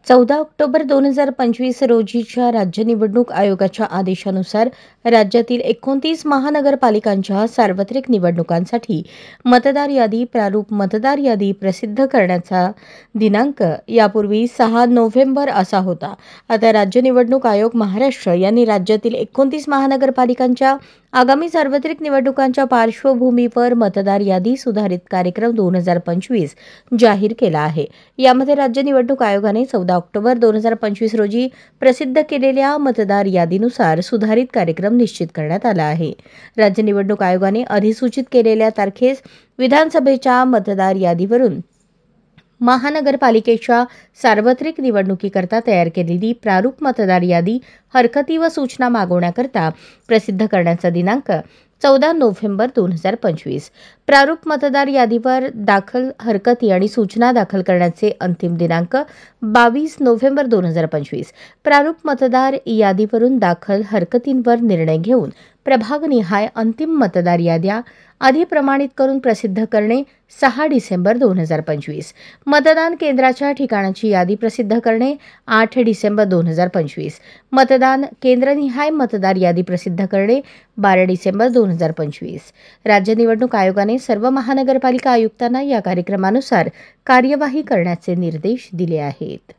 14 October 2025 रोजीच्या राज्य निवडणूक आयोगाच्या आदेशानुसार राज्यातील 29 महानगरपालिकांच्या सार्वत्रिक निवडणुकांसाठी मतदार यादी प्रारूप मतदार यादी प्रसिद्ध करण्याचा दिनांक यापूर्वी 6 नोव्हेंबर असा होता. आता राज्य निवडणूक आयोग महाराष्ट्र यांनी राज्यातील 29 महानगरपालिकांच्या आगामी सार्वत्रिक निवडणुकांच्या पार्श्वभूमीवर मतदार यादी सुधारित कार्यक्रम 2025 जाहीर केला आहे. यामध्ये राज्य निवडणूक आयोगाने 14 ऑक्टोबर 2025 रोजी प्रसिद्ध केलेल्या मतदार यादीनुसार सुधारित कार्यक्रम निश्चित करण्यात आला आहे. राज्य निवडणूक आयोगाने अधिसूचित केलेल्या तारखेस विधानसभेच्या मतदार यादीवरून महानगरपालिकेच्या सार्वत्रिक निवडणुकीकरता तयार केलेली प्रारूप मतदार यादी हरकती व सूचना मागवण्याकरता प्रसिद्ध करण्याचा दिनांक 14 नोव्हेंबर 2025. प्रारूप मतदार यादीवर दाखल हरकती आणि सूचना दाखल करण्याचे अंतिम दिनांक 22 नोव्हेंबर 2025. प्रारूप मतदार यादीवरून दाखल हरकतींवर निर्णय घेऊन प्रभागनिहाय अंतिम मतदार याद्या आधी प्रमाणित करून प्रसिद्ध करणे 6 डिसेंबर 2025. मतदान केंद्राच्या ठिकाणाची यादी प्रसिद्ध करणे 8 डिसेंबर 2025. मतदान केंद्रनिहाय मतदार यादी प्रसिद्ध करणे 12 डिसेंबर 2025. राज्य निवडणूक आयोगाने सर्व महानगरपालिका आयुक्तांना या कार्यक्रमानुसार कार्यवाही करण्याचे निर्देश दिले आहेत.